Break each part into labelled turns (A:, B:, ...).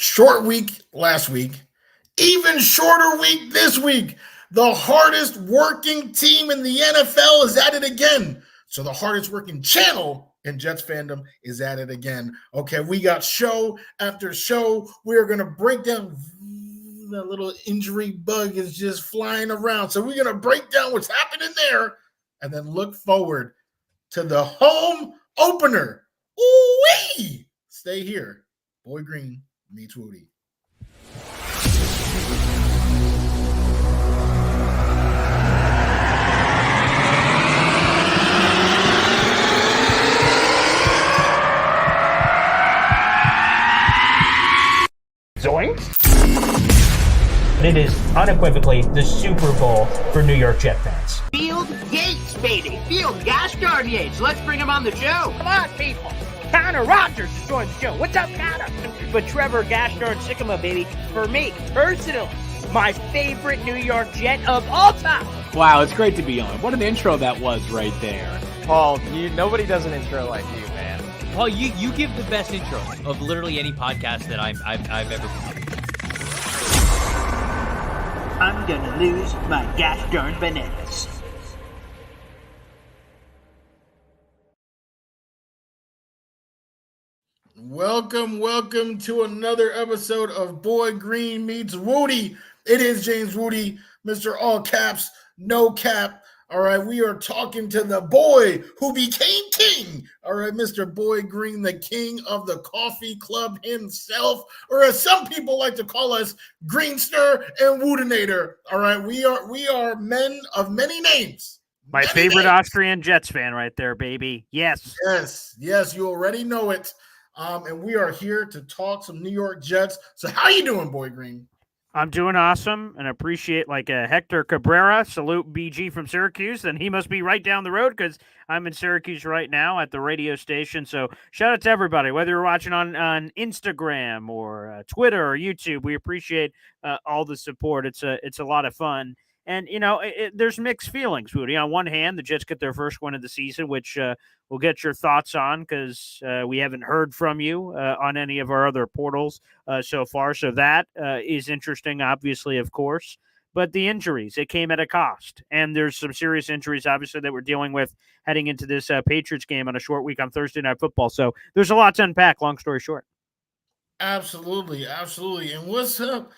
A: Short week last week, even shorter week this week. The hardest working team in the NFL is at it again. So the hardest working channel in Jets fandom is at it again. Okay, we got show after show. We're going to break down. The little injury bug is just flying around. So we're going to break down what's happening there and then look forward to the home opener. Ooh-wee! Stay here. Boy Green meets Wudi.
B: Zoinks! It is unequivocally the Super Bowl for New York Jet fans.
C: Field Yates, baby. Field Gosh darn Yates. Let's bring him on the show.
B: Come on, people. Connor Rogers is joining the show. What's up, Connor? But Trevor Gosh darn Sycamore, baby, for me, personally, my favorite New York Jet of all time.
D: Wow, it's great to be on. What an intro that was right there.
E: Paul, nobody does an intro like you, man.
F: Paul, you give the best intro of literally any podcast that I've ever done.
C: I'm gonna lose my gosh darn bananas.
A: Welcome to another episode of Boy Green Meets Wudi. It is James Wudi, Mr. All Caps, No Cap. All right, we are talking to the boy who became king. All right, Mr. Boy Green, the king of the coffee club himself, or as some people like to call us, Greenster and Wudinator. All right, we are men of many names.
G: My favorite Austrian Jets fan right there, baby. Yes,
A: you already know it. And we are here to talk some New York Jets. So how you doing, Boy Green?
G: I'm doing awesome and appreciate Hector Cabrera, salute BG from Syracuse. And he must be right down the road because I'm in Syracuse right now at the radio station. So shout out to everybody, whether you're watching on Instagram or Twitter or YouTube. We appreciate all the support. It's a lot of fun. And, there's mixed feelings, Woody. On one hand, the Jets get their first win of the season, which we'll get your thoughts on because we haven't heard from you on any of our other portals so far. So that is interesting, obviously, of course. But the injuries, it came at a cost. And there's some serious injuries, obviously, that we're dealing with heading into this Patriots game on a short week on Thursday Night Football. So there's a lot to unpack, long story short.
A: Absolutely. And what's up?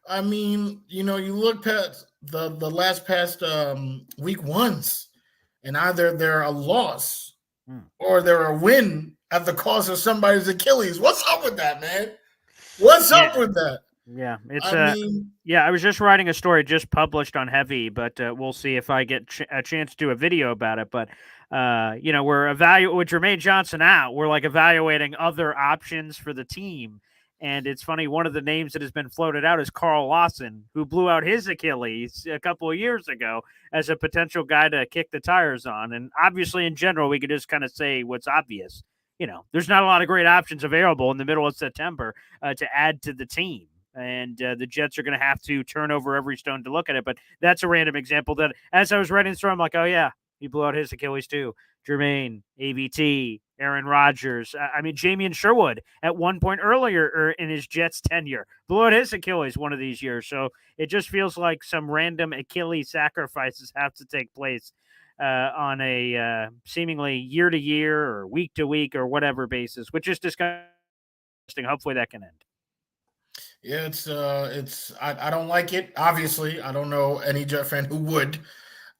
A: I mean, you look past the last past week ones, and either they're a loss or they're a win at the cost of somebody's Achilles. What's up with that, man? What's up with that?
G: Yeah, I was just writing a story just published on Heavy, but we'll see if I get a chance to do a video about it. But we're evaluating with Germaine Johnson out. We're evaluating other options for the team. And it's funny, one of the names that has been floated out is Carl Lawson, who blew out his Achilles a couple of years ago as a potential guy to kick the tires on. And obviously, in general, we could just kind of say what's obvious. There's not a lot of great options available in the middle of September to add to the team. And the Jets are going to have to turn over every stone to look at it. But that's a random example that, as I was writing through, I'm like, oh, yeah, he blew out his Achilles too. Germaine, AVT, Aaron Rodgers. Jamian Sherwood at one point earlier in his Jets tenure blew out his Achilles one of these years. So it just feels like some random Achilles sacrifices have to take place on a seemingly year-to-year or week-to-week or whatever basis, which is disgusting. Hopefully that can end.
A: Yeah, I don't like it. Obviously, I don't know any Jet fan who would.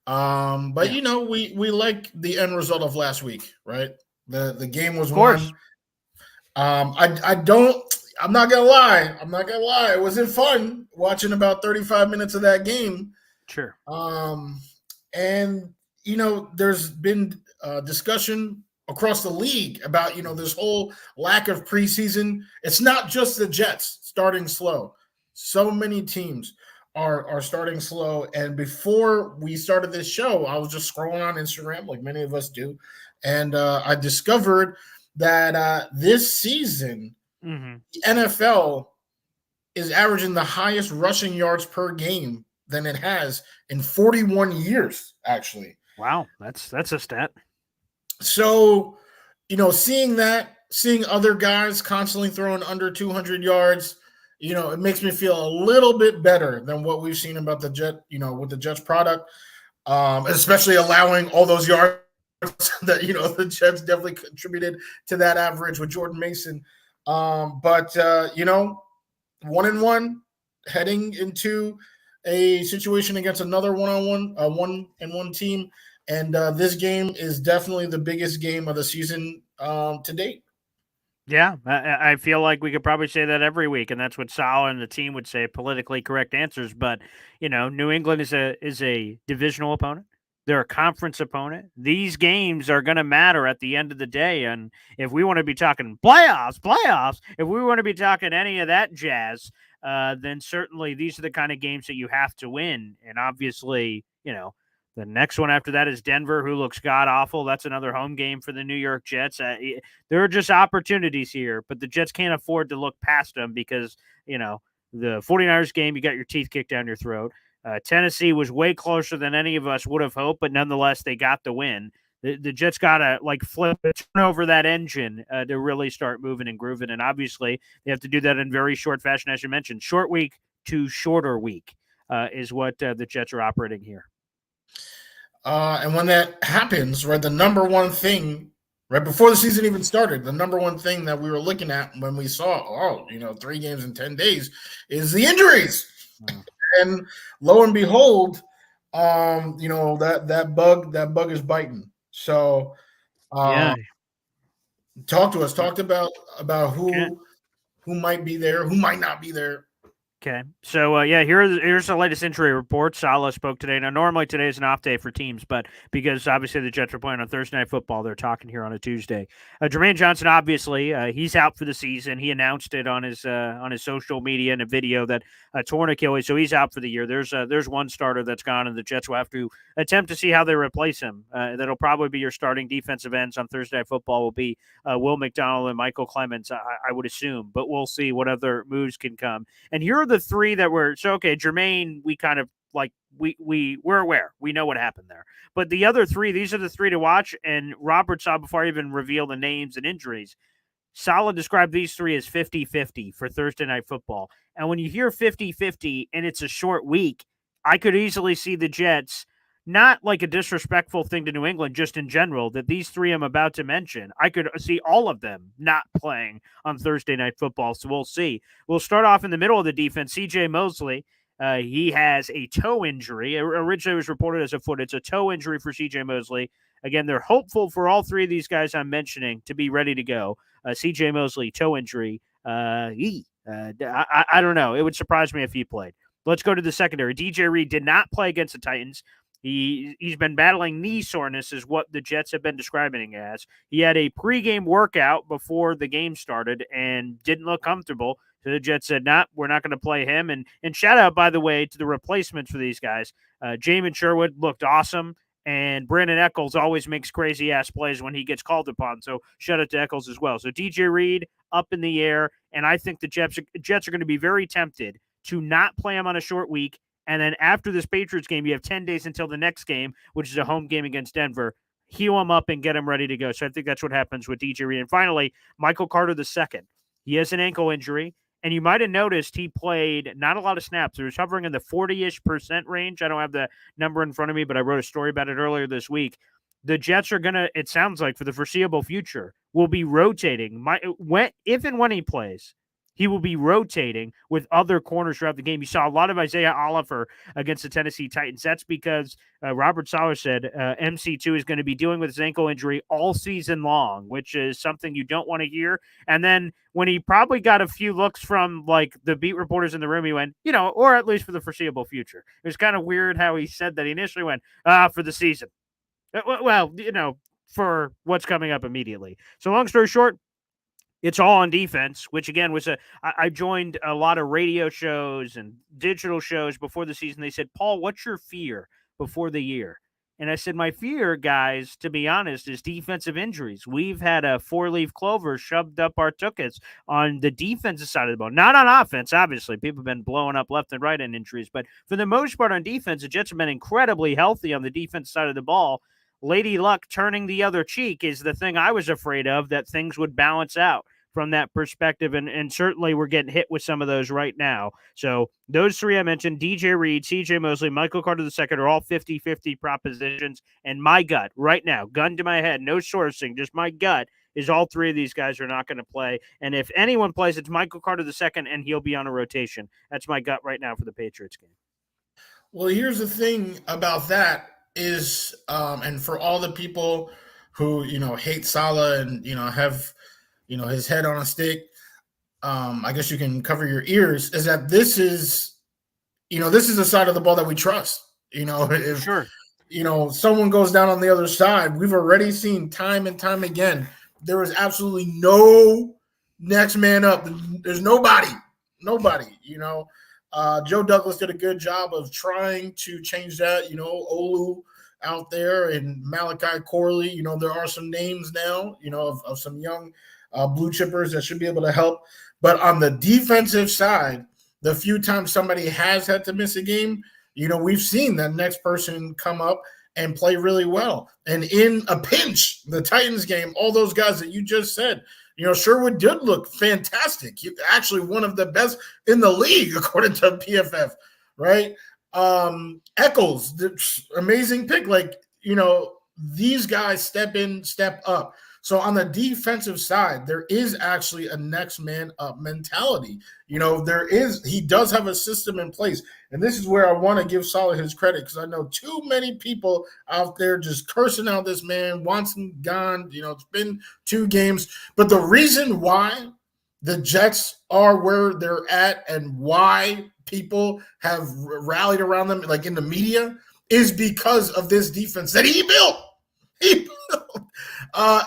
A: But we like the end result of last week, right? The game was won. I'm not gonna lie. It wasn't fun watching about 35 minutes of that game.
G: Sure.
A: And there's been discussion across the league about this whole lack of preseason. It's not just the Jets starting slow. So many teams are starting slow. And before we started this show, I was just scrolling on Instagram like many of us do. And I discovered that this season, the NFL is averaging the highest rushing yards per game than it has in 41 years, actually.
G: Wow, that's a stat.
A: So, seeing other guys constantly throwing under 200 yards, it makes me feel a little bit better than what we've seen about the Jet, with the Jets product, especially allowing all those yards that, the Jets definitely contributed to that average with Jordan Mason. But 1-1 heading into a situation against another one-on-one team. And this game is definitely the biggest game of the season to date.
G: Yeah, I feel like we could probably say that every week, and that's what Sal and the team would say, politically correct answers. But, New England is a divisional opponent. They're a conference opponent. These games are going to matter at the end of the day. And if we want to be talking playoffs, if we want to be talking any of that jazz, then certainly these are the kind of games that you have to win. And obviously, the next one after that is Denver, who looks god-awful. That's another home game for the New York Jets. There are just opportunities here, but the Jets can't afford to look past them because, the 49ers game, you got your teeth kicked down your throat. Tennessee was way closer than any of us would have hoped, but nonetheless, they got the win. The Jets got to turn over that engine to really start moving and grooving, and obviously they have to do that in very short fashion, as you mentioned. Short week to shorter week is what the Jets are operating here.
A: And when that happens, right, the number one thing, right before the season even started, the number one thing that we were looking at when we saw, 3 games in 10 days is the injuries. And lo and behold, that bug is biting. So, talk to us. Talk about who might be there, who might not be there.
G: Okay. So, here's the latest injury report. Salah spoke today. Now, normally today is an off day for teams, but because obviously the Jets are playing on Thursday Night Football, they're talking here on a Tuesday. Germaine Johnson, obviously, he's out for the season. He announced it on his social media in a video that torn Achilles, so he's out for the year. There's one starter that's gone, and the Jets will have to attempt to see how they replace him. That'll probably be your starting defensive ends on Thursday Night Football will be Will McDonald and Michael Clemens, I would assume, but we'll see what other moves can come. And here are the 3 that were Germaine, we kind of we're aware. We know what happened there. But the other 3, these are the 3 to watch. And Robert saw, before I even reveal the names and injuries, Salah described these 3 as 50-50 for Thursday Night Football. And when you hear 50-50 and it's a short week, I could easily see the Jets, not like a disrespectful thing to New England, just in general, that these 3 I'm about to mention, I could see all of them not playing on Thursday Night Football. So we'll see. We'll start off in the middle of the defense. CJ Mosley, he has a toe injury. Originally it was reported as a foot. It's a toe injury for CJ Mosley. Again, they're hopeful for all 3 of these guys I'm mentioning to be ready to go. CJ Mosley, toe injury. I don't know. It would surprise me if he played. Let's go to the secondary. DJ Reed did not play against the Titans. He's been battling knee soreness is what the Jets have been describing it as. He had a pregame workout before the game started and didn't look comfortable. So the Jets said, we're not going to play him. And shout out, by the way, to the replacements for these guys. Jamin Sherwood looked awesome. And Brandon Echols always makes crazy-ass plays when he gets called upon. So shout out to Echols as well. So DJ Reed up in the air. And I think the Jets are going to be very tempted to not play him on a short week. And then after this Patriots game, you have 10 days until the next game, which is a home game against Denver. Heal him up and get him ready to go. So I think that's what happens with DJ Reed. And finally, Michael Carter II. He has an ankle injury. And you might have noticed he played not a lot of snaps. He was hovering in the 40-ish% range. I don't have the number in front of me, but I wrote a story about it earlier this week. The Jets are going to, it sounds like for the foreseeable future, will be rotating. If and when he plays, he will be rotating with other corners throughout the game. You saw a lot of Isaiah Oliver against the Tennessee Titans. That's because Robert Saleh said MC2 is going to be dealing with his ankle injury all season long, which is something you don't want to hear. And then when he probably got a few looks from like the beat reporters in the room, he went, or at least for the foreseeable future. It was kind of weird how he said that. He initially went, for the season. Well, for what's coming up immediately. So long story short, it's all on defense, which again was I joined a lot of radio shows and digital shows before the season. They said, Paul, what's your fear before the year? And I said, my fear, guys, to be honest, is defensive injuries. We've had a 4-leaf clover shoved up our tuchus on the defensive side of the ball. Not on offense, obviously. People have been blowing up left and right in injuries. But for the most part on defense, the Jets have been incredibly healthy on the defense side of the ball. Lady Luck turning the other cheek is the thing I was afraid of, that things would balance out. from that perspective. And certainly we're getting hit with some of those right now. So those three I mentioned, DJ Reed, CJ Mosley, Michael Carter II, are all 50-50 propositions. And my gut right now, gun to my head, no sourcing, just my gut, is all three of these guys are not going to play. And if anyone plays, it's Michael Carter II, and he'll be on a rotation. That's my gut right now for the Patriots game.
A: Well, here's the thing about that is, and for all the people who, hate Salah and, have, his head on a stick, I guess you can cover your ears, is that this is a side of the ball that we trust. If
G: Sure.
A: Someone goes down on the other side, we've already seen time and time again, there is absolutely no next man up. There's nobody. Joe Douglas did a good job of trying to change that. Olu out there and Malachi Corley. There are some names now, of some young blue chippers that should be able to help. But on the defensive side, the few times somebody has had to miss a game, we've seen that next person come up and play really well. And in a pinch, the Titans game, all those guys that you just said, Sherwood did look fantastic. He actually one of the best in the league, according to PFF, right? Eccles, amazing pick. These guys step in, step up. So on the defensive side, there is actually a next man up mentality. He does have a system in place. And this is where I want to give Salah his credit, because I know too many people out there just cursing out this man, wants him gone. It's been 2 games. But the reason why the Jets are where they're at and why people have rallied around them, like in the media, is because of this defense that he built.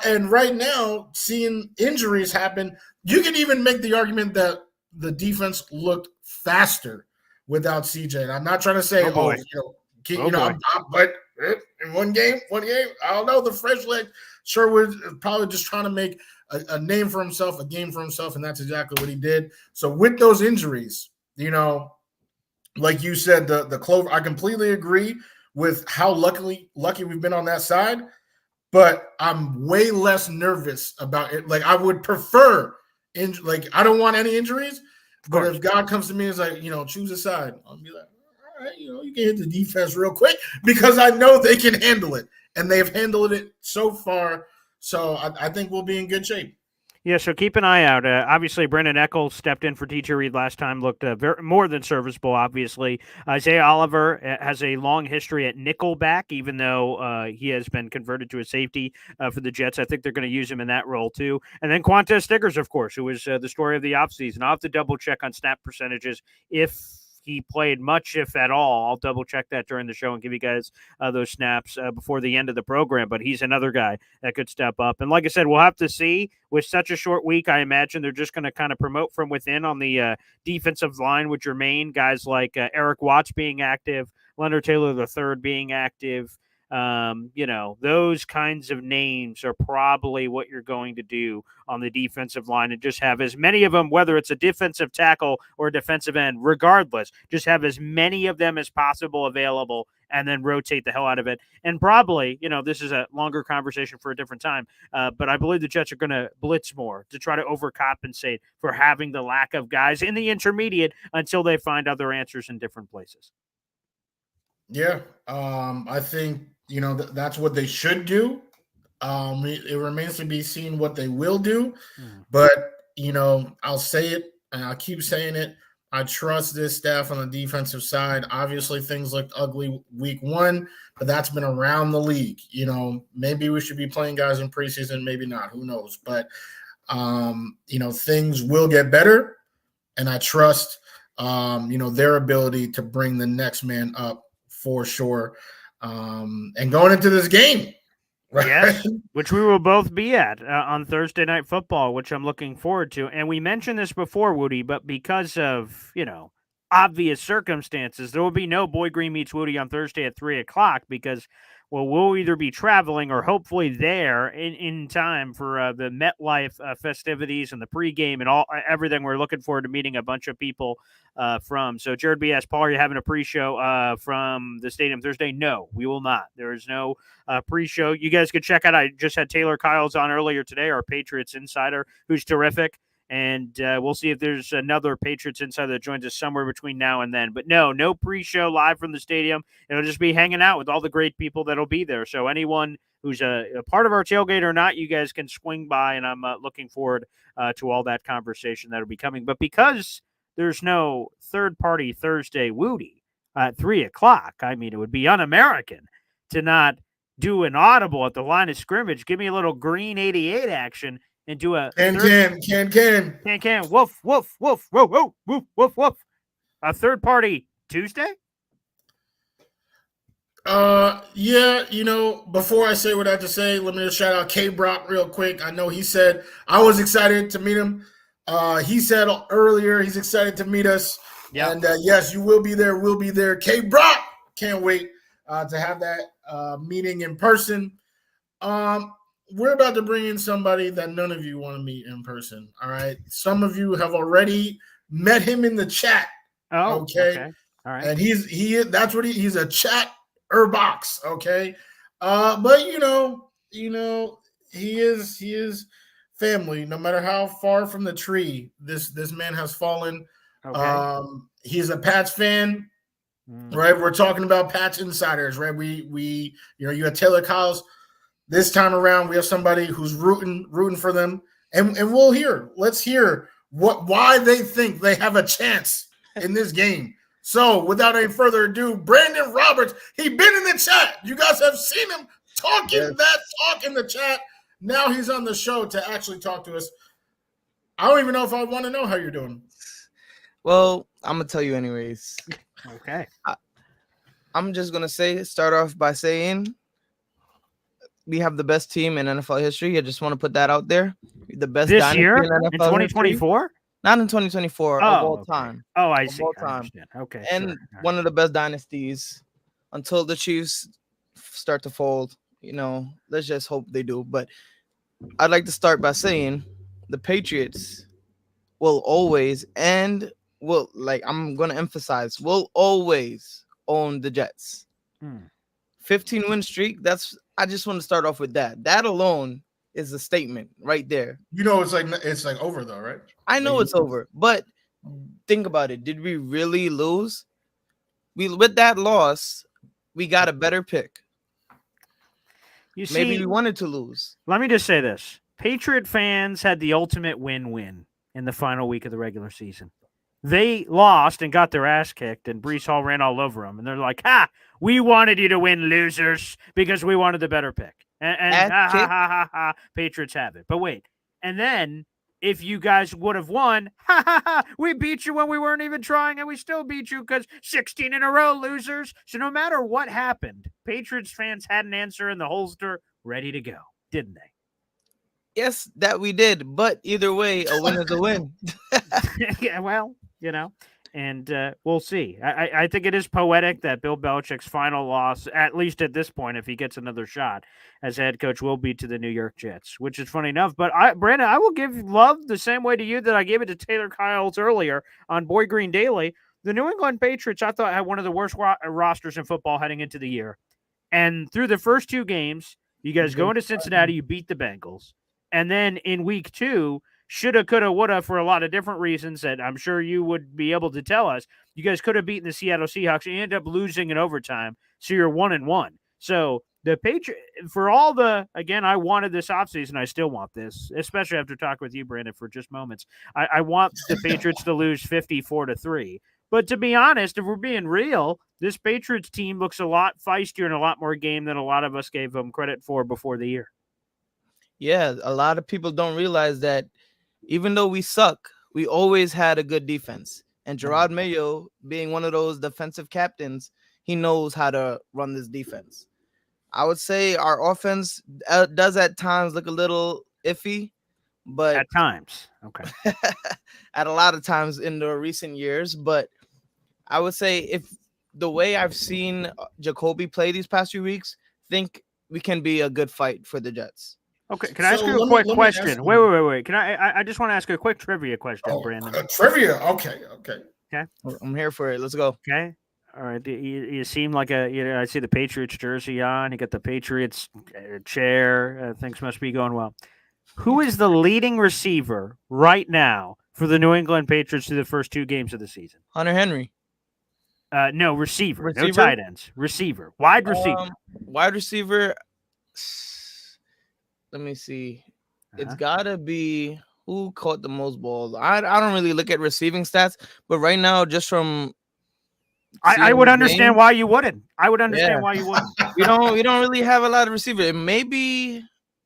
A: And right now, seeing injuries happen, you can even make the argument that the defense looked faster without CJ. And I'm not trying to say, but in one game, I don't know, the fresh leg, Sherwood is probably just trying to make a name for himself, a game for himself, and that's exactly what he did. So with those injuries, like you said, the Clover, I completely agree with how lucky we've been on that side. But I'm way less nervous about it. Like, I would prefer, I don't want any injuries. But if God comes to me and is like, choose a side, I'll be like, all right, you can hit the defense real quick, because I know they can handle it. And they've handled it so far. So I think we'll be in good shape.
G: Yeah, so keep an eye out. Obviously, Brendan Eccles stepped in for DJ Reed last time, looked more than serviceable, obviously. Isaiah Oliver has a long history at nickelback, even though he has been converted to a safety for the Jets. I think they're going to use him in that role, too. And then Quantez Stiggers, of course, who was the story of the offseason. I'll have to double-check on snap percentages if he played much, if at all. I'll double check that during the show and give you guys those snaps before the end of the program. But he's another guy that could step up. And like I said, we'll have to see. With such a short week, I imagine they're just going to kind of promote from within on the defensive line with Germaine, guys like Eric Watts being active, Leonard Taylor III being active. Those kinds of names are probably what you're going to do on the defensive line, and just have as many of them, whether it's a defensive tackle or a defensive end, regardless, just have as many of them as possible available, and then rotate the hell out of it. And probably, this is a longer conversation for a different time, but I believe the Jets are going to blitz more to try to overcompensate for having the lack of guys in the intermediate until they find other answers in different places.
A: Yeah, I think, that's what they should do. It remains to be seen what they will do. But, I'll say it, and I'll keep saying it. I trust this staff on the defensive side. Obviously, things looked ugly week 1, but that's been around the league. Maybe we should be playing guys in preseason, maybe not. Who knows? But, things will get better, and I trust, their ability to bring the next man up for sure. And going into this game, right?
G: Yes, which we will both be at on Thursday Night Football, which I'm looking forward to. And we mentioned this before, Woody, but because of, obvious circumstances, there will be no Boy Green Meets Woody on Thursday at 3:00 because Well, we'll either be traveling or hopefully there in time for the MetLife festivities and the pregame and everything. We're looking forward to meeting a bunch of people from. So Jared B. asked, Paul, are you having a pre-show from the stadium Thursday? No, we will not. There is no pre-show. You guys could check out. I just had Taylor Kyles on earlier today, our Patriots insider, who's terrific. And we'll see if there's another Patriots insider that joins us somewhere between now and then. But no pre-show live from the stadium. It'll just be hanging out with all the great people that'll be there. So anyone who's a part of our tailgate or not, you guys can swing by, and I'm looking forward to all that conversation that'll be coming. But because there's no third-party Thursday Wudi at 3 o'clock, I mean, it would be un-American to not do an audible at the line of scrimmage. Give me a little green 88 action. And do a
A: can. Woof,
G: woof, woof, woof, woof, woof, woof, woof. A third party Tuesday?
A: Yeah, before I say what I have to say, let me just shout out K Brock real quick. I know he said I was excited to meet him. He said earlier he's excited to meet us. Yeah. And yes, you will be there. We'll be there. K Brock, can't wait to have that meeting in person. We're about to bring in somebody that none of you want to meet in person. All right. Some of you have already met him in the chat.
G: Oh, okay.
A: All right. And he's a chat box. Okay. But he is family. No matter how far from the tree this man has fallen. Okay. He's a Pats fan. Right. We're talking about Pats insiders, right? We you have Taylor Kyles. This time around, we have somebody who's rooting for them, and let's hear why they think they have a chance in this game. So, without any further ado, Brandon Roberts, he been in the chat. You guys have seen him talking that talk in the chat. Now he's on the show to actually talk to us. I don't even know if I want to know how you're doing.
H: Well, I'm gonna tell you anyways.
G: Okay.
H: I'm just gonna start off by saying, we have the best team in NFL history. I just want to put that out there. The best
G: this year
H: in NFL
G: in 2024?
H: Not in 2024 of all time.
G: Oh, I see.
H: I
G: understand. Okay.
H: And
G: sure.
H: One of the best dynasties until the Chiefs start to fold. Let's just hope they do. But I'd like to start by saying the Patriots will always I'm going to emphasize, will always own the Jets. 15-win streak, I just want to start off with that. That alone is a statement right there.
A: It's like over though, right?
H: I know it's over, but think about it. Did we really lose? With that loss, we got a better pick. Maybe we wanted to lose.
G: Let me just say this. Patriot fans had the ultimate win-win in the final week of the regular season. They lost and got their ass kicked, and Breece Hall ran all over them. And they're like, we wanted you to win, losers, because we wanted the better pick. And Patriots have it. But wait. And then if you guys would have won, we beat you when we weren't even trying, and we still beat you because 16 in a row, losers. So no matter what happened, Patriots fans had an answer in the holster ready to go, didn't they?
H: Yes, that we did. But either way, a win is a win.
G: Yeah, well, and we'll see. I think it is poetic that Bill Belichick's final loss, at least at this point, if he gets another shot as head coach, will be to the New York Jets, which is funny enough. But Brandon, I will give love the same way to you that I gave it to Taylor Kyles earlier on Boy Green Daily. The New England Patriots, I thought, had one of the worst rosters in football heading into the year. And through the first two games, you guys go into Cincinnati, you beat the Bengals. And then in week 2, shoulda, coulda, woulda, for a lot of different reasons that I'm sure you would be able to tell us. You guys could have beaten the Seattle Seahawks and you end up losing in overtime. So you're 1-1. So the Patriots, for all again, I wanted this offseason. I still want this, especially after talking with you, Brandon, for just moments. I want the Patriots to lose 54-3. But to be honest, if we're being real, this Patriots team looks a lot feistier and a lot more game than a lot of us gave them credit for before the year.
H: Yeah, a lot of people don't realize that even though we suck, we always had a good defense. And Gerard Mayo, being one of those defensive captains, he knows how to run this defense. I would say our offense does at times look a little iffy, but
G: at times, okay,
H: at a lot of times in the recent years. But I would say if the way I've seen Jacoby play these past few weeks think we can be a good fight for the Jets.
G: Okay, can I ask
A: So
G: you a
A: let me-
G: quick
A: let me
G: question?
A: ask
G: Wait,
A: you-
G: wait, wait. Can I just want to ask a quick trivia question,
A: Oh,
G: Brandon.
A: trivia. Okay.
H: I'm here for it. Let's go.
G: Okay. All right. You seem like I see the Patriots jersey on. You got the Patriots chair. Things must be going well. Who is the leading receiver right now for the New England Patriots through the first 2 games of the season?
H: Hunter Henry.
G: No, receiver. No
H: Receiver?
G: tight ends. Receiver. Wide receiver.
H: Wide receiver. Let me see. It's gotta be who caught the most balls. I don't really look at receiving stats, but right now, just from
G: I
H: seeing
G: would
H: the
G: understand
H: game,
G: why you wouldn't. I would
H: Yeah.
G: understand why you wouldn't.
H: we don't really have a lot of receivers. Maybe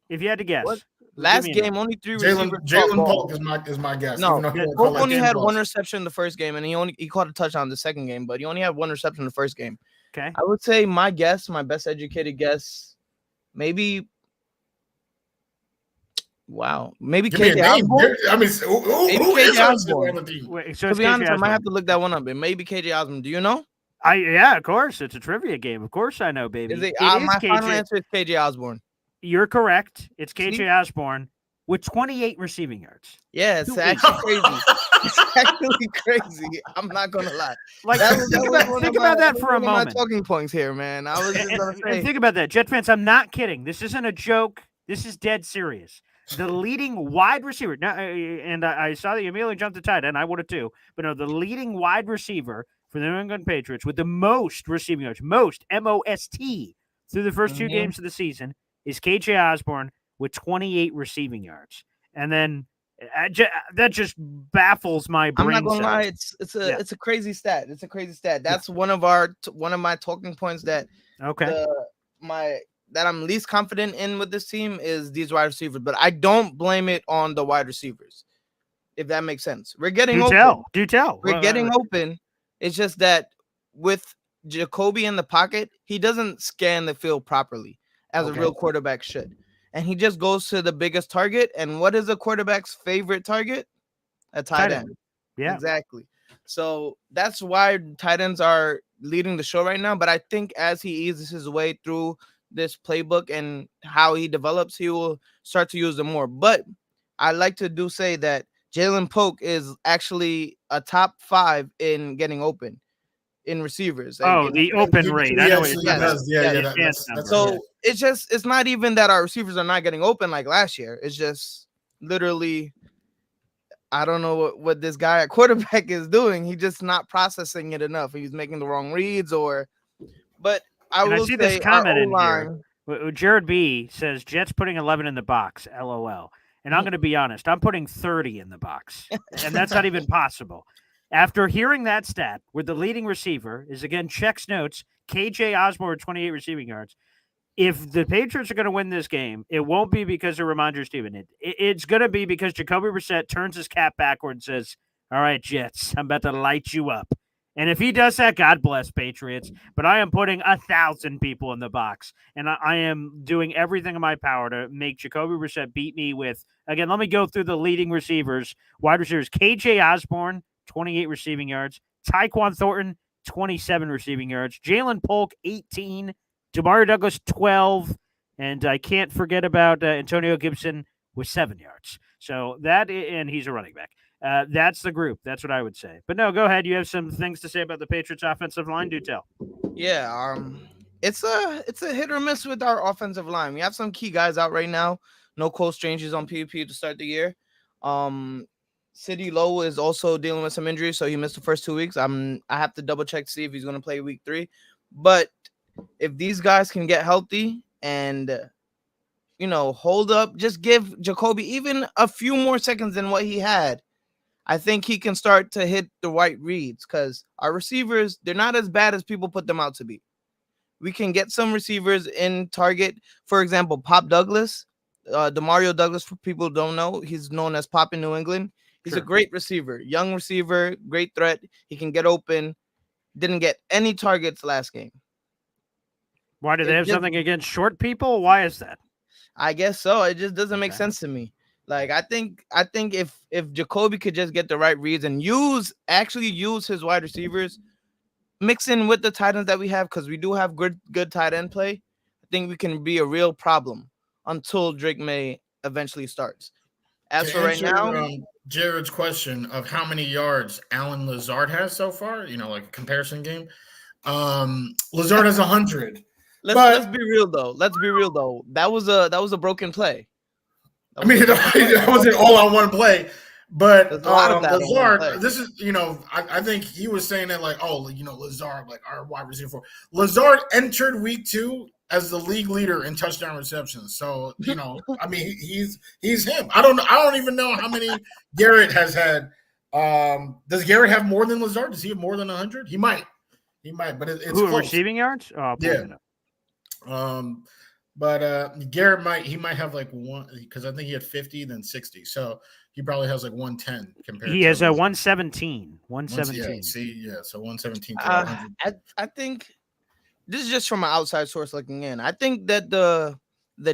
G: If you had to guess.
H: What?
G: Give
H: last
G: me a
H: game
G: name.
H: only 3 receivers caught
A: Jalen
H: balls.
A: Polk is my guess.
H: No,
A: even though he won't
H: Polk
A: collect
H: only
A: game
H: had one
A: balls.
H: reception the first game, and he caught a touchdown the second game, but he only had one reception the first game.
G: Okay.
H: I would say my best educated guess, maybe. Wow, maybe
A: Give me a
H: KJ
A: name.
H: Osborne.
A: I mean, who
H: Maybe
A: is
H: KJ
A: on
H: Osborne.
A: the team?
G: Wait, so
H: To
G: it's
H: be
G: KJ
H: honest, I might
G: Osborne.
H: have to look that one up. It may be KJ Osborne. Do you know?
G: Yeah, of course. It's a trivia game. Of course I know, baby.
H: Is it?
G: It is
H: My
G: KJ.
H: final answer is KJ Osborne.
G: You're correct. It's KJ
H: See?
G: Osborne with 28 receiving yards.
H: Yeah, it's actually crazy. It's actually crazy. I'm not gonna lie.
G: Like,
H: That was
G: think
H: one
G: about
H: of my-
G: that for a
H: one of my
G: moment.
H: talking points here, man. I was just gonna
G: And
H: say.
G: think about that. Jet fans, I'm not kidding. This isn't a joke. This is dead serious. The leading wide receiver. Now, and I saw that you immediately jumped to tight end. I would have too. But no, the leading wide receiver for the New England Patriots with the most receiving yards, most M-O-S-T, through the first 2 games of the season is KJ Osborne with 28 receiving yards. And then that just baffles my brain.
H: I'm not gonna lie,
G: cells.
H: it's a crazy stat. It's a crazy stat. That's one of my talking points that
G: Okay.
H: that I'm least confident in with this team is these wide receivers. But I don't blame it on the wide receivers, if that makes sense. We're getting open.
G: Do tell.
H: We're getting open. It's just that with Jacoby in the pocket, he doesn't scan the field properly as a real quarterback should. And he just goes to the biggest target. And what is a quarterback's favorite target? A tight end.
G: Yeah.
H: Exactly. So that's why tight ends are leading the show right now. But I think as he eases his way through this playbook and how he develops, he will start to use them more. But I like to say that Jalen Polk is actually a top 5 in getting open in receivers.
G: The open rate. I know what you're talking about.
A: Yeah.
G: That's
H: So it's not even that our receivers are not getting open like last year. It's just literally, I don't know what this guy at quarterback is doing. He's just not processing it enough. He's making the wrong reads but I will
G: see
H: say
G: this comment in
H: O-line,
G: here. Jared B says Jets putting 11 in the box. LOL. And I'm going to be honest. I'm putting 30 in the box, and that's not even possible. After hearing that stat, where the leading receiver is again checks notes, KJ Osborne 28 receiving yards. If the Patriots are going to win this game, it won't be because of Ramondre Stevenson. It's going to be because Jacoby Brissett turns his cap backward and says, "All right, Jets, I'm about to light you up." And if he does that, God bless Patriots. But I am putting 1,000 people in the box, and I am doing everything in my power to make Jacoby Brissett beat me with. Again, let me go through the leading receivers, wide receivers: KJ Osborne, 28 receiving yards; Tyquan Thornton, 27 receiving yards; Jalen Polk, 18; Demario Douglas, 12, and I can't forget about Antonio Gibson with 7 yards. So and he's a running back. That's the group. That's what I would say. But no, go ahead. You have some things to say about the Patriots offensive line. Do tell.
H: Yeah, it's a hit or miss with our offensive line. We have some key guys out right now. No Cole Strangers on PvP to start the year. City Lowe is also dealing with some injuries, so he missed the first 2 weeks. I have to double check to see if he's going to play week 3. But if these guys can get healthy and hold up, just give Jacoby even a few more seconds than what he had, I think he can start to hit the right reads, because our receivers, they're not as bad as people put them out to be. We can get some receivers in target. For example, Pop Douglas, Demario Douglas, for people who don't know, he's known as Pop in New England. He's a great receiver, young receiver, great threat. He can get open. Didn't get any targets last game.
G: Why do they have something against short people? Why is that?
H: I guess so. It just doesn't make sense to me. Like, I think if Jacoby could just get the right reads and actually use his wide receivers, mix in with the tight ends that we have, because we do have good tight end play. I think we can be a real problem until Drake May eventually starts. As
A: To
H: for right
A: answer,
H: now,
A: Jared's question of how many yards Alan Lazard has so far, like a comparison game. Lazard has 100.
H: let's be real though. Let's be real though. That was a broken play.
A: That wasn't all on one play. But
H: There's a lot of that on one play.
A: Lazard, this is, I think he was saying that like, Lazard, like our wide receiver. Lazard entered week 2 as the league leader in touchdown receptions. So, he's him. I don't even know how many Garrett has had. Does Garrett have more than Lazard? Does he have more than 100? He might, but it's
G: Who,
A: close.
G: receiving yards? Oh,
A: yeah. But Garrett might have like one, because I think he had 50, then 60. So he probably has like 110 compared.
G: He has a 117. 117.
A: So 117 to 100.
H: I think this is just from an outside source looking in. I think that the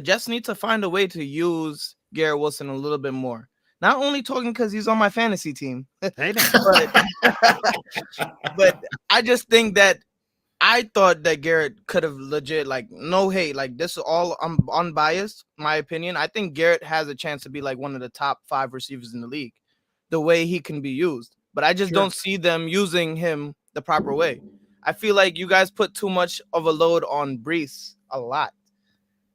H: Jets need to find a way to use Garrett Wilson a little bit more. Not only talking because he's on my fantasy team, but I just think that I thought that Garrett could have legit, like, no hate, like, this is all unbiased, my opinion. I think Garrett has a chance to be like one of the top 5 receivers in the league, the way he can be used. But I just don't see them using him the proper way. I feel like you guys put too much of a load on Brees a lot,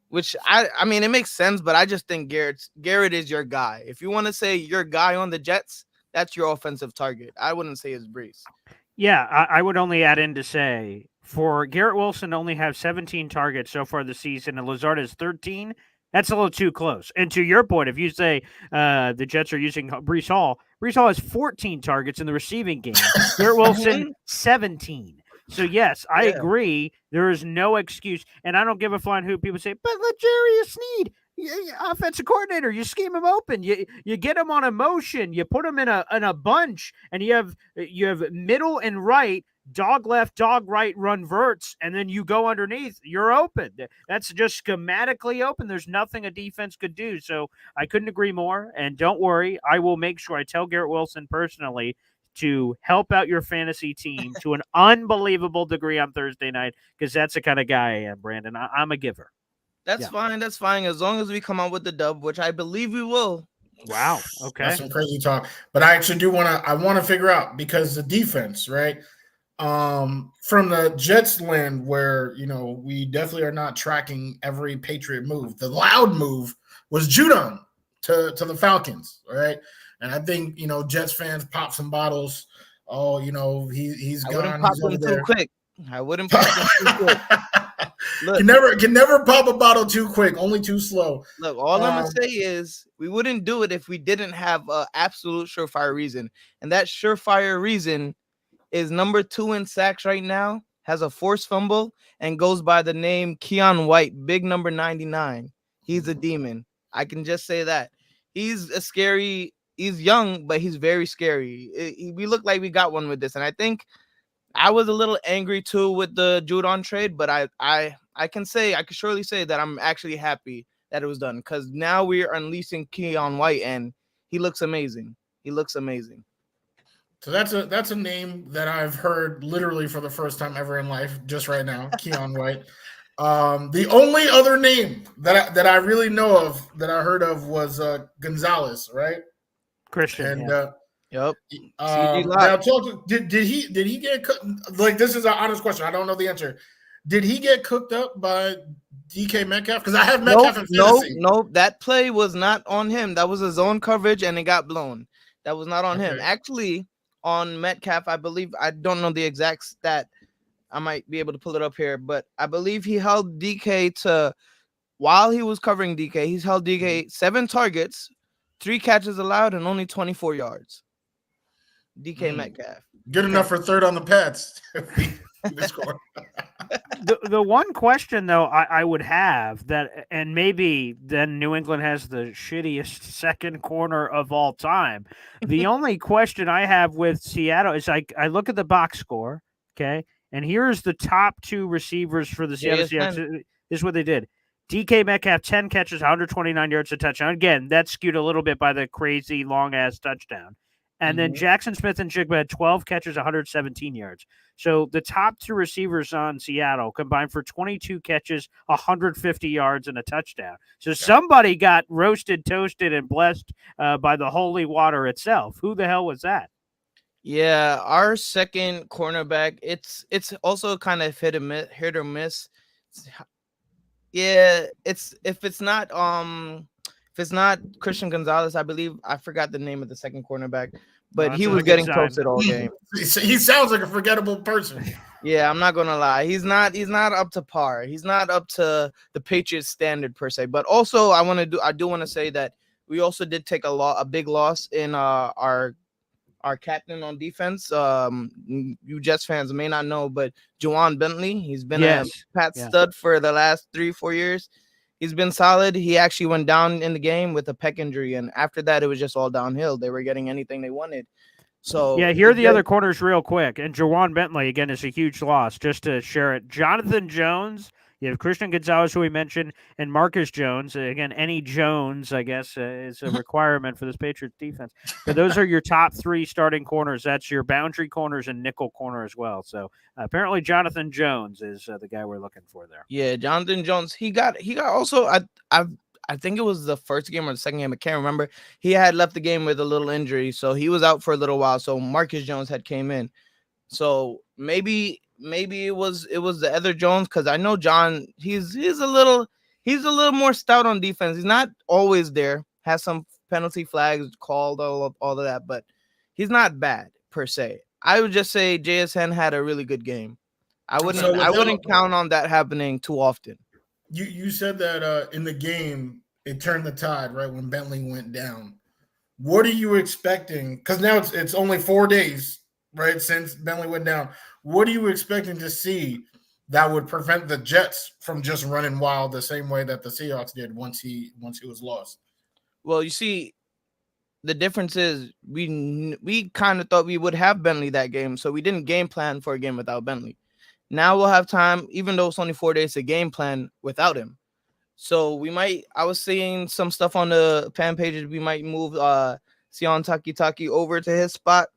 H: which I mean, it makes sense, but I just think Garrett is your guy. If you want to say your guy on the Jets, that's your offensive target. I wouldn't say it's Brees.
G: Yeah, I would only add in to say, for Garrett Wilson to only have 17 targets so far this season and Lazard is 13, that's a little too close. And to your point, if you say the Jets are using Brees Hall has 14 targets in the receiving game. Garrett Wilson, 17. So, yes, I agree. There is no excuse. And I don't give a flying hoot. People say, but L'Jarius Sneed, offensive coordinator, you scheme him open. You get him on a motion. You put him in a bunch. And you have middle and right, dog left, dog right, run verts. And then you go underneath. You're open. That's just schematically open. There's nothing a defense could do. So I couldn't agree more. And don't worry, I will make sure I tell Garrett Wilson personally to help out your fantasy team to an unbelievable degree on Thursday night, because that's the kind of guy I am, Brandon. I'm a giver.
H: That's fine. That's fine. As long as we come out with the dub, which I believe we will.
G: Wow. Okay.
A: That's some crazy talk. But I actually I want to figure out, because the defense, right? From the Jets land where, we definitely are not tracking every Patriot move. The loud move was Judon to the Falcons, right? And I think, Jets fans pop some bottles. Oh, he's gone.
H: I wouldn't pop them too quick. I wouldn't pop them too quick. Look,
A: can never pop a bottle too quick, only too slow.
H: Look, all I'm going to say is we wouldn't do it if we didn't have an absolute surefire reason. And that surefire reason is number 2 in sacks right now, has a forced fumble, and goes by the name Keon White, big number 99. He's a demon. I can just say that. He's young, but he's very scary. We look like we got one with this. And I think I was a little angry too with the Judon trade, but I can surely say that I'm actually happy that it was done, because now we are unleashing Keon White and he looks amazing.
A: So that's a name that I've heard literally for the first time ever in life, just right now, Keon White. The only other name that I really know of that I heard of was Gonzalez, right?
G: Christian.
A: And
H: yep.
A: Now, did he get cooked? Like, this is an honest question. I don't know the answer. Did he get cooked up by DK Metcalf? Because I have Metcalf in fantasy.
H: Nope. That play was not on him. That was a zone coverage, and it got blown. That was not on him. Actually, on Metcalf, I believe, I don't know the exact stat. I might be able to pull it up here, but I believe he held DK to, while he was covering DK, he's held DK 7 targets, 3 catches allowed, and only 24 yards. DK Metcalf.
A: Good enough for third on the Pats.
G: The one question, though, I would have that, and maybe then New England has the shittiest second corner of all time. The only question I have with Seattle is I look at the box score, okay, and here's the top 2 receivers for the Seattle Seahawks. This is what they did. DK Metcalf, 10 catches, 129 yards, a touchdown. Again, that's skewed a little bit by the crazy long-ass touchdown. And then Jackson Smith and Jigba had 12 catches, 117 yards. So the top two receivers on Seattle combined for 22 catches, 150 yards, and a touchdown. So somebody got roasted, toasted, and blessed by the holy water itself. Who the hell was that?
H: Yeah, our second cornerback, it's also kind of hit or miss. Yeah, if it's not Christian Gonzalez, I believe, I forgot the name of the second cornerback, but he was getting toasted all game.
A: He sounds like a forgettable person.
H: Yeah, I'm not gonna lie. He's not up to par. He's not up to the Patriots standard per se. But also, I do want to say that we also did take a big loss in our captain on defense. You Jets fans may not know, but Juwan Bentley, he's been a Pat stud for the last 3-4 years. He's been solid. He actually went down in the game with a pec injury, and after that, it was just all downhill. They were getting anything they wanted. So
G: here are the other corners real quick. And Juwan Bentley, again, is a huge loss, just to share it. Jonathan Jones, you have Christian Gonzalez, who we mentioned, and Marcus Jones. Again, any Jones, I guess, is a requirement for this Patriots defense. But those are your top three starting corners. That's your boundary corners and nickel corner as well. So apparently Jonathan Jones is the guy we're looking for there.
H: Yeah, Jonathan Jones. He got also, I think it was the first game or the second game. I can't remember. He had left the game with a little injury, so he was out for a little while. So Marcus Jones had came in. So maybe it was the other Jones, because I know John. He's a little more stout on defense. He's not always there. Has some penalty flags called, all of that, but he's not bad per se. I would just say JSN had a really good game. I wouldn't count on that happening too often.
A: You said that in the game it turned the tide, right, when Bentley went down. What are you expecting? Because now it's only 4 days, right, since Bentley went down. What are you expecting to see that would prevent the Jets from just running wild the same way that the Seahawks did once he was lost?
H: Well, you see, the difference is we kind of thought we would have Bentley that game, so we didn't game plan for a game without Bentley. Now we'll have time, even though it's only 4 days, to game plan without him. So we might. I was seeing some stuff on the fan pages. We might move Sion Taki over to his spot,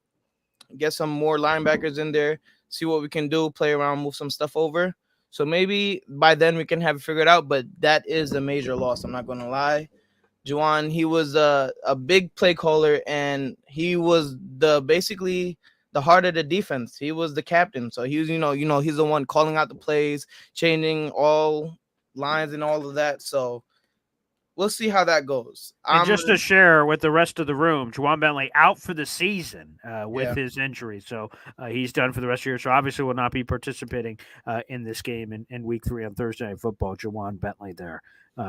H: get some more linebackers in there, see what we can do, play around, move some stuff over. So maybe by then we can have it figured out. But that is a major loss. I'm not going to lie. Juwan, he was a big play caller, and he was basically the heart of the defense. He was the captain. So he was, he's the one calling out the plays, changing all lines and all of that. So we'll see how that goes.
G: And just to share with the rest of the room, Juwan Bentley out for the season with his injury. So he's done for the rest of the year. So obviously will not be participating in this game in week 3 on Thursday Night Football. Juwan Bentley there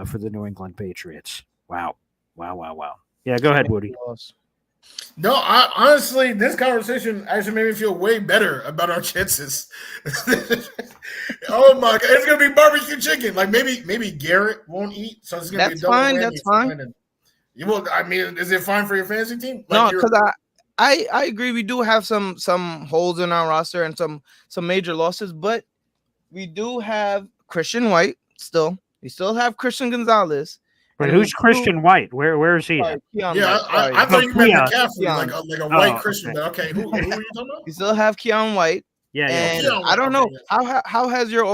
G: for the New England Patriots. Wow. Yeah, go ahead, Woody.
A: No, honestly, this conversation actually made me feel way better about our chances. Oh my God, it's gonna be barbecue chicken. Like maybe Garrett won't eat, so it's gonna be a double whammy.
H: That's fine.
A: I mean, is it fine for your fantasy team?
H: No, because I agree. We do have some holes in our roster and some major losses, but we do have Christian White still. We still have Christian Gonzalez.
G: But who's Christian White? Where is he?
A: I thought you meant McCaffrey, like a white Christian.
G: Okay.
A: Okay, who are you talking about?
H: You still have Keon White.
G: Yeah.
H: And I don't know how has your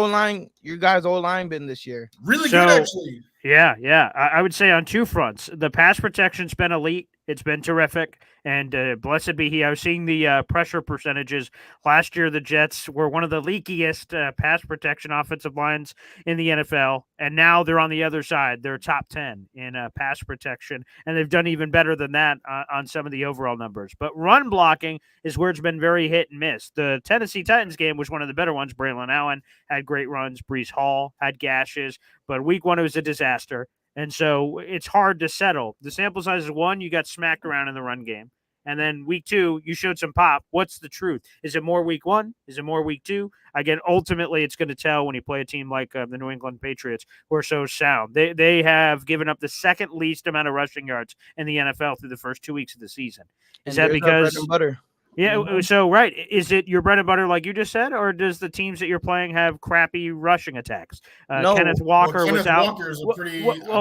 H: guys' O-line been this year?
A: Really good, actually.
G: Yeah. I would say on two fronts. The pass protection's been elite. It's been terrific. And blessed be he. I was seeing the pressure percentages. Last year, the Jets were one of the leakiest pass protection offensive lines in the NFL. And now they're on the other side. They're top 10 in pass protection. And they've done even better than that on some of the overall numbers. But run blocking is where it's been very hit and miss. The Tennessee Titans game was one of the better ones. Braylon Allen had great runs. Breece Hall had gashes. But week 1, it was a disaster. And so it's hard to settle. The sample size is 1, you got smacked around in the run game. And then week 2, you showed some pop. What's the truth? Is it more week 1? Is it more week 2? Again, ultimately, it's going to tell when you play a team like the New England Patriots, who are so sound. They have given up the second least amount of rushing yards in the NFL through the first 2 weeks of the season. Is that because
H: bread and butter?
G: Yeah, so right. Is it your bread and butter like you just said, or does the teams that you're playing have crappy rushing attacks?
H: No.
G: Kenneth Walker was out.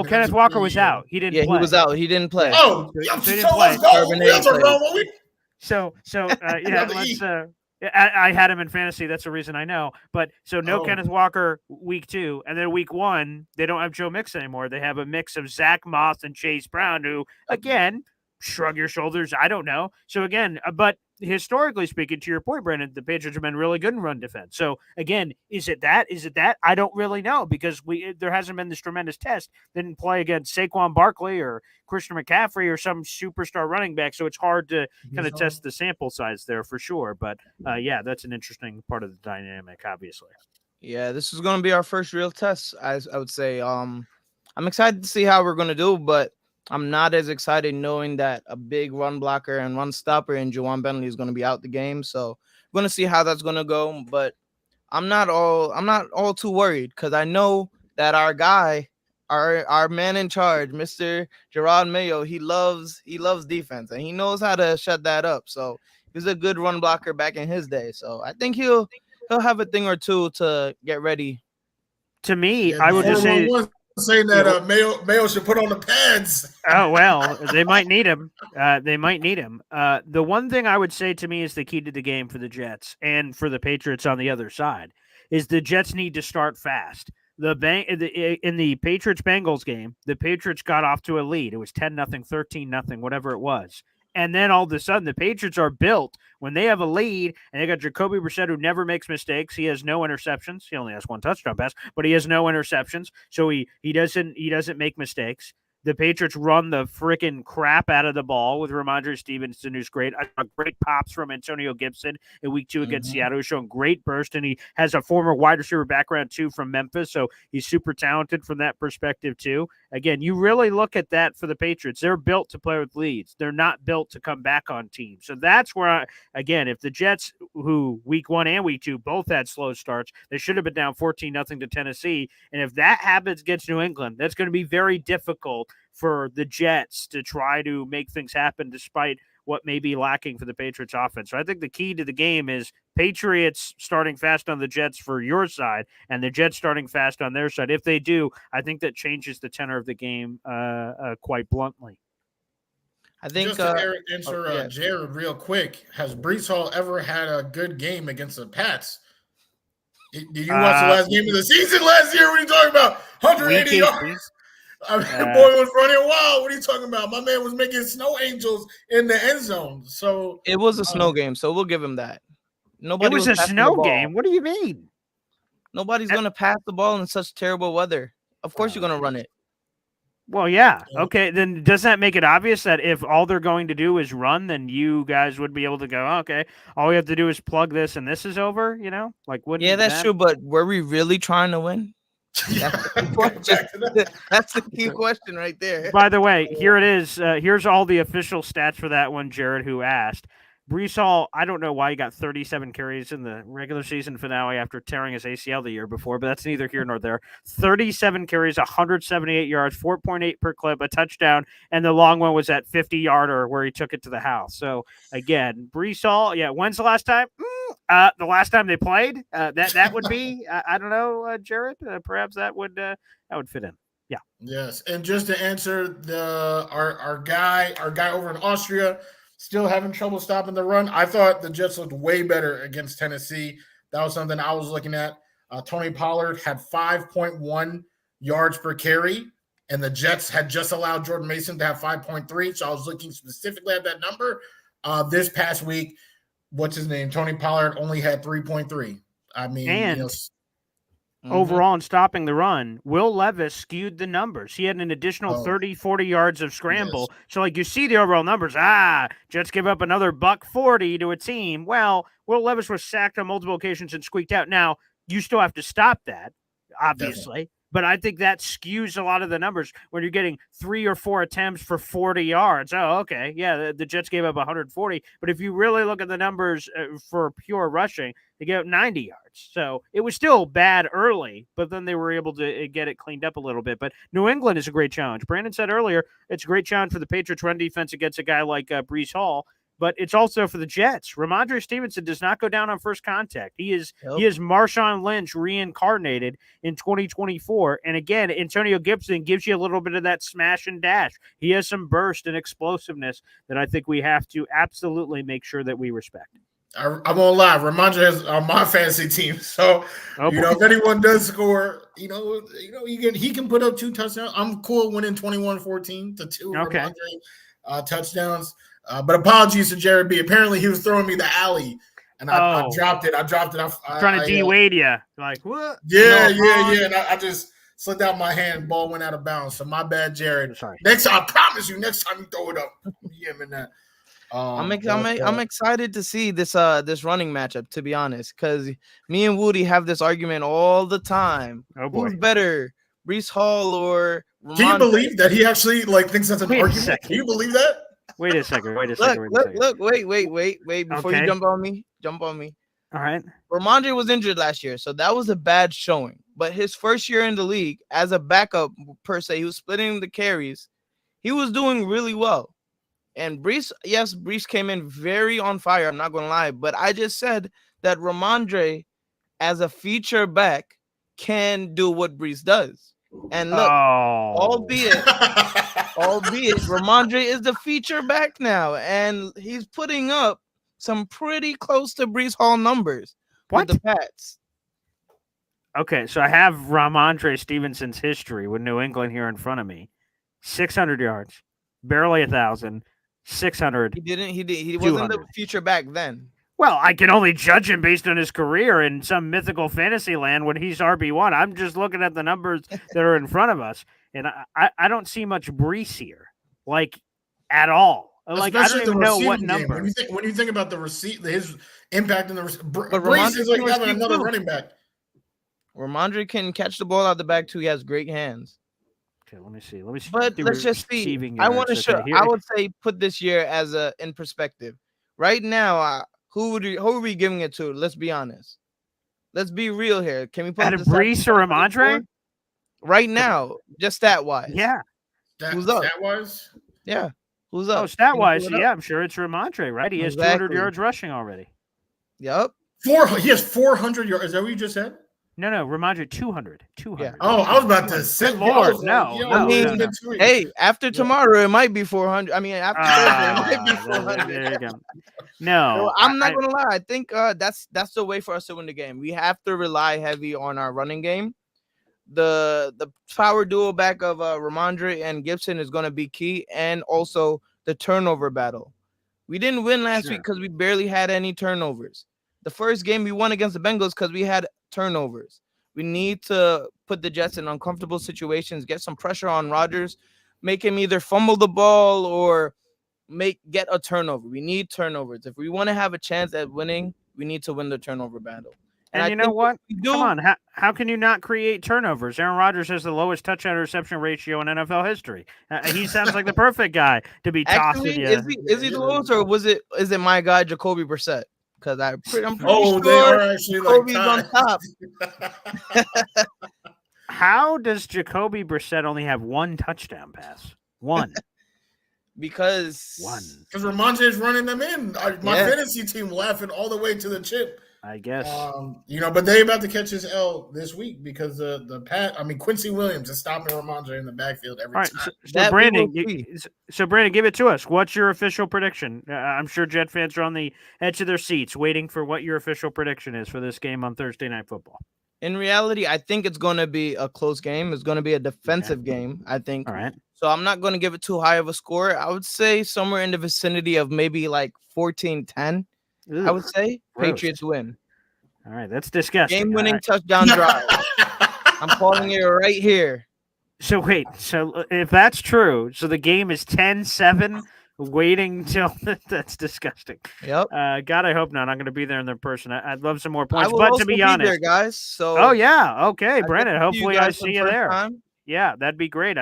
G: Kenneth Walker was out. He didn't play.
H: He was out. He didn't play.
A: Oh,
G: so he didn't
A: let's
G: play.
A: go.
G: Yeah,
A: Another E.
G: let's. I had him in fantasy. That's the reason I know. But so no
A: Oh.
G: Kenneth Walker week 2, and then week 1 they don't have Joe Mixon anymore. They have a mix of Zach Moss and Chase Brown, who again shrug your shoulders. I don't know. So again, but historically speaking, to your point, Brandon, the Patriots have been really good in run defense. So again, is it that? Is it that? I don't really know because there hasn't been this tremendous test. They didn't play against Saquon Barkley or Christian McCaffrey or some superstar running back. So it's hard to kind of test the sample size there for sure. But yeah, that's an interesting part of the dynamic, obviously.
H: Yeah, this is going to be our first real test, I would say. I'm excited to see how we're going to do, but I'm not as excited knowing that a big run blocker and run stopper in Juwan Bentley is going to be out the game. So we're going to see how that's going to go. But I'm not all too worried because I know that our guy, our man in charge, Mr. Gerard Mayo, he loves defense and he knows how to shut that up. So he's a good run blocker back in his day. So I think he'll have a thing or two to get ready.
G: To me, I would just say
A: saying that Mayo should put on the pads.
G: Oh, well, they might need him. The one thing I would say to me is the key to the game for the Jets and for the Patriots on the other side is the Jets need to start fast. In the Patriots-Bengals game, the Patriots got off to a lead. It was 10-0, 13-0, whatever it was. And then all of a sudden, the Patriots are built when they have a lead, and they got Jacoby Brissett, who never makes mistakes. He has no interceptions. He only has 1 touchdown pass, but he has no interceptions, so he doesn't make mistakes. The Patriots run the freaking crap out of the ball with Ramondre Stevenson, who's great. Great pops from Antonio Gibson in week 2 against Seattle, who's showing great burst, and he has a former wide receiver background, too, from Memphis, so he's super talented from that perspective, too. Again, you really look at that for the Patriots. They're built to play with leads. They're not built to come back on teams. So that's where, again, if the Jets, who week 1 and week 2 both had slow starts, they should have been down 14-0 to Tennessee. And if that happens against New England, that's going to be very difficult for the Jets to try to make things happen despite what may be lacking for the Patriots offense. So I think the key to the game is Patriots starting fast on the Jets for your side and the Jets starting fast on their side. If they do, I think that changes the tenor of the game quite bluntly.
H: I think
A: just to answer Jared real quick, has Breece Hall ever had a good game against the Pats? Did you watch the last game of the season last year? What are you talking about? 180 yards. I mean, the boy was running wild. What are you talking about? My man was making snow angels in the end zone. So
H: it was a snow game, so we'll give him that.
G: It was a snow game. What do you mean?
H: Nobody's going to pass the ball in such terrible weather. Of course, you're going to run it.
G: Well, yeah. Okay, then does that make it obvious that if all they're going to do is run, then you guys would be able to go, okay, all we have to do is plug this and this is over, you know? Like,
H: yeah, that's true, but were we really trying to win? That's the key question right there.
G: By the way, here it is. Here's all the official stats for that one, Jared, who asked. Breece Hall, I don't know why he got 37 carries in the regular season finale after tearing his ACL the year before, but that's neither here nor there. 37 carries, 178 yards, 4.8 per clip, a touchdown, and the long one was at 50-yarder where he took it to the house. So, again, Breece Hall, yeah, when's the last time? The last time they played? That would be, I don't know, Jared, perhaps that would fit in. Yeah.
A: Yes, and just to answer our guy over in Austria, still having trouble stopping the run. I thought the Jets looked way better against Tennessee. That was something I was looking at. Tony Pollard had 5.1 yards per carry, and the Jets had just allowed Jordan Mason to have 5.3. So I was looking specifically at that number. This past week, what's his name? Tony Pollard only had 3.3. I mean,
G: overall in stopping the run, Will Levis skewed the numbers. He had an additional 30, 40 yards of scramble. Yes. So, like, you see the overall numbers. Jets give up another $140 to a team. Well, Will Levis was sacked on multiple occasions and squeaked out. Now, you still have to stop that, obviously. Definitely. But I think that skews a lot of the numbers when you're getting 3 or 4 attempts for 40 yards. Oh, okay. Yeah, the Jets gave up 140. But if you really look at the numbers for pure rushing, they gave up 90 yards. So it was still bad early, but then they were able to get it cleaned up a little bit. But New England is a great challenge. Brandon said earlier, it's a great challenge for the Patriots run defense against a guy like Breece Hall. but it's also for the Jets. Ramondre Stevenson does not go down on first contact. He is
H: Yep.
G: Marshawn Lynch reincarnated in 2024. And again, Antonio Gibson gives you a little bit of that smash and dash. He has some burst and explosiveness that I think we have to absolutely make sure that we respect.
A: I'm gonna lie, Ramondre is on my fantasy team, so if anyone does score, he can put up 2 touchdowns. I'm cool winning 21-14 to 2 Ramondre touchdowns. But apologies to Jared B. Apparently, he was throwing me the alley, and I dropped it.
G: Trying to de-weight you, like what?
A: Yeah. And I just slipped out my hand. Ball went out of bounds. So my bad, Jared.
G: Sorry.
A: Next time, I promise you. Next time you throw it up, yeah, man.
H: I'm excited to see this running matchup, to be honest, because me and Wudi have this argument all the time.
G: Oh boy,
H: who's better, Breece Hall or Ramondre?
A: Can you believe that he actually thinks that's an argument? Can you believe that?
G: Wait a second.
H: Wait, before you jump on me.
G: All right.
H: Ramondre was injured last year, so that was a bad showing. But his first year in the league as a backup per se, he was splitting the carries. He was doing really well. And Breece came in very on fire. I'm not going to lie. But I just said that Ramondre, as a feature back, can do what Breece does. And look, albeit Ramondre is the feature back now. And he's putting up some pretty close to Breece Hall numbers with the Pats.
G: Okay, so I have Ramondre Stevenson's history with New England here in front of me. 600 yards, barely 1,000. 600.
H: He wasn't the future back then.
G: Well, I can only judge him based on his career in some mythical fantasy land when he's RB1. I'm just looking at the numbers that are in front of us, and I don't see much Breece here, at all.
A: Especially
G: I don't even know what number.
A: When you think about the his impact in the Breece is like having another running back.
H: Ramondre can catch the ball out the back too. He has great hands.
G: Okay, let me see.
H: But let's just see. I want to show. I would say put this year as in perspective. Right now, who are we giving it to? Let's be honest. Let's be real here. Can we put
G: Breece or Ramondre?
H: Right now, just stat wise.
G: Yeah.
H: Who's up?
A: Stat wise?
H: Yeah. Who's up?
G: Oh, stat wise, yeah. I'm sure it's Ramondre, right? He has 200 yards rushing already.
H: Yep.
A: He has 400 yards. Is that what you just said?
G: No, Ramondre 200.
H: Yeah.
A: Oh, I was about to say,
G: Lord, no.
H: Hey, after tomorrow, it might be 400. I mean, after Thursday, it might be 400.
G: There you go. No,
H: so I'm not gonna lie. I think that's the way for us to win the game. We have to rely heavy on our running game. The power duo back of Ramondre and Gibson is gonna be key, and also the turnover battle. We didn't win last week because we barely had any turnovers. The first game we won against the Bengals because we had turnovers. We need to put the Jets in uncomfortable situations, get some pressure on Rodgers, make him either fumble the ball or get a turnover. We need turnovers. If we want to have a chance at winning, we need to win the turnover battle.
G: And you know what? Come on. How can you not create turnovers? Aaron Rodgers has the lowest touchdown reception ratio in NFL history. He sounds like the perfect guy to be tossing you.
H: Is he the lowest, or is it my guy Jacoby Brissett? Because I'm pretty
A: sure they are actually
H: Jacoby's on top.
G: How does Jacoby Brissett only have 1 touchdown pass? 1.
H: Because
A: Ramondre is running them in. My fantasy team laughing all the way to the chip.
G: I guess.
A: But they about to catch his L this week because Quincy Williams is stopping Ramondre in the backfield every time.
G: So Brandon, give it to us. What's your official prediction? I'm sure Jet fans are on the edge of their seats waiting for what your official prediction is for this game on Thursday Night Football.
H: In reality, I think it's going to be a close game. It's going to be a defensive game, I think.
G: All right.
H: So I'm not going to give it too high of a score. I would say somewhere in the vicinity of maybe 14-10. I would say Patriots win.
G: All right, that's disgusting.
H: Game-winning touchdown drive. I'm calling it right here.
G: So wait, if that's true, so the game is 10-7, waiting till that's disgusting.
H: Yep.
G: God, I hope not. I'm going to be there in person. I'd love some more points.
H: I will
G: but
H: also
G: to be honest,
H: there, guys. So.
G: Oh yeah, okay, Brandon. Hopefully, I see you there.
H: Time.
G: Yeah, that'd be great.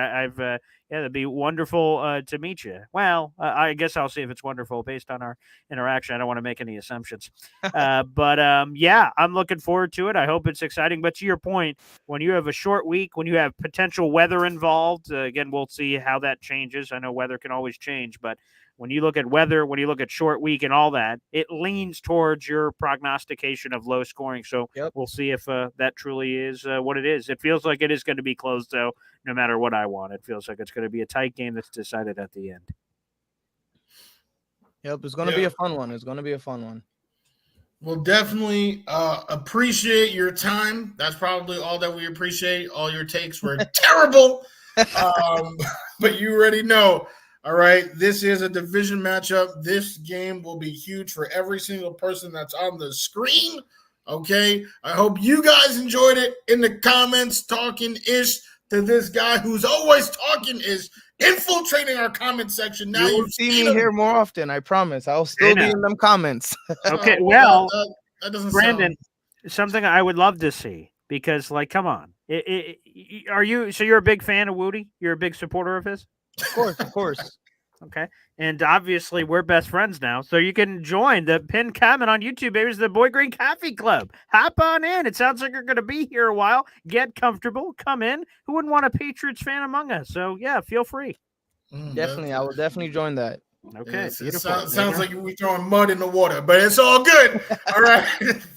G: That'd be wonderful to meet you. Well, I guess I'll see if it's wonderful based on our interaction. I don't want to make any assumptions. But I'm looking forward to it. I hope it's exciting. But to your point, when you have a short week, when you have potential weather involved, again, we'll see how that changes. I know weather can always change, but when you look at weather, when you look at short week and all that, it leans towards your prognostication of low scoring. So we'll see if that truly is what it is. It feels like it is going to be close, though, no matter what I want. It feels like it's going to be a tight game that's decided at the end.
H: Yep, it's going to be a fun one. It's going to be a fun one.
A: We'll definitely appreciate your time. That's probably all that we appreciate. All your takes were terrible, but you already know. All right, this is a division matchup. This game will be huge for every single person that's on the screen. Okay, I hope you guys enjoyed it. In the comments, talking ish to this guy who's always talking ish, infiltrating our comment section. Now
H: you will see me here more often. I promise. I'll still be in them comments.
G: Okay,
A: well, that doesn't
G: Brandon,
A: sound...
G: something I would love to see, because, like, come on, you're a big fan of Wudi? You're a big supporter of his?
H: Of course.
G: Okay. And obviously we're best friends now. So you can join the pinned comment on YouTube, baby. It's the Boy Green Coffee Club. Hop on in. It sounds like you're going to be here a while. Get comfortable. Come in. Who wouldn't want a Patriots fan among us? So, yeah, feel free.
H: Definitely. I will definitely join that.
G: Okay.
A: It sounds like we're throwing mud in the water, but it's all good. All right.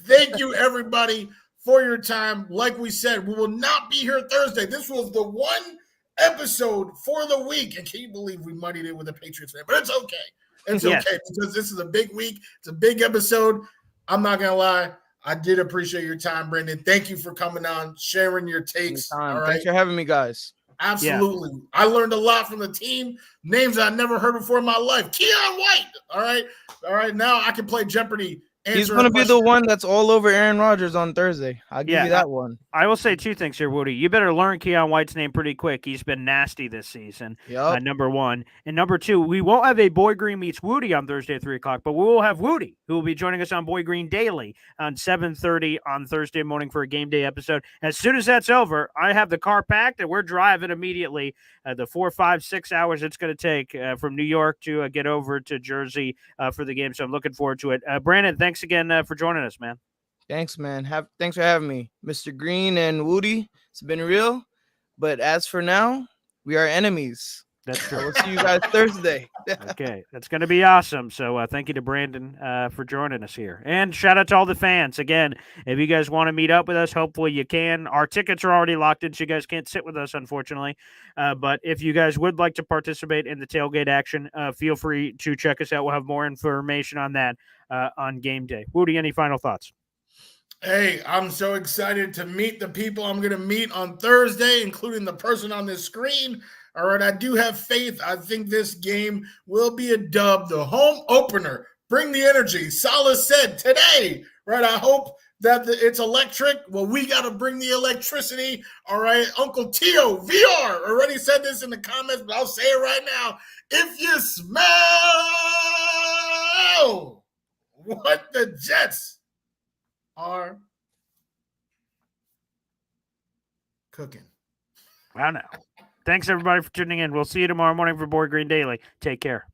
A: Thank you, everybody, for your time. Like we said, we will not be here Thursday. This was the one episode for the week, and can you believe we muddied it with a Patriots fan? But it's okay. It's okay because this is a big week. It's a big episode. I'm not gonna lie. I did appreciate your time, Brendan. Thank you for coming on, sharing your takes. All right.
H: Thanks for having me, guys.
A: Absolutely. Yeah. I learned a lot from the team. Names I never heard before in my life. Keon White. All right. Now I can play Jeopardy.
H: He's going to be the one that's all over Aaron Rodgers on Thursday. I'll give you that one.
G: I will say two things here, Wudi. You better learn Keon White's name pretty quick. He's been nasty this season, number one. And number two, we won't have a Boy Green meets Wudi on Thursday at 3 o'clock, but we will have Wudi, who will be joining us on Boy Green Daily on 7:30 on Thursday morning for a game day episode. As soon as that's over, I have the car packed, and we're driving immediately. The 4, 5, 6 hours it's going to take from New York to get over to Jersey for the game. So I'm looking forward to it. Brandon, thanks again for joining us, man.
H: Thanks, man. Thanks for having me, Mr. Green and Wudi. It's been real, but as for now, we are enemies.
G: That's true.
H: We'll see you guys Thursday.
G: Okay, that's going to be awesome. So thank you to Brandon for joining us here. And shout out to all the fans. Again, if you guys want to meet up with us, hopefully you can. Our tickets are already locked in, so you guys can't sit with us, unfortunately. But if you guys would like to participate in the tailgate action, feel free to check us out. We'll have more information on that on game day. Wudi, any final thoughts?
A: Hey, I'm so excited to meet the people I'm going to meet on Thursday, including the person on this screen. All right, I do have faith. I think this game will be a dub. The home opener. Bring the energy. Salah said today, right? I hope that it's electric. Well, we got to bring the electricity. All right, Uncle Tio, VR, already said this in the comments, but I'll say it right now. If you smell what the Jets are cooking.
G: Wow, now. Thanks, everybody, for tuning in. We'll see you tomorrow morning for Boy Green Daily. Take care.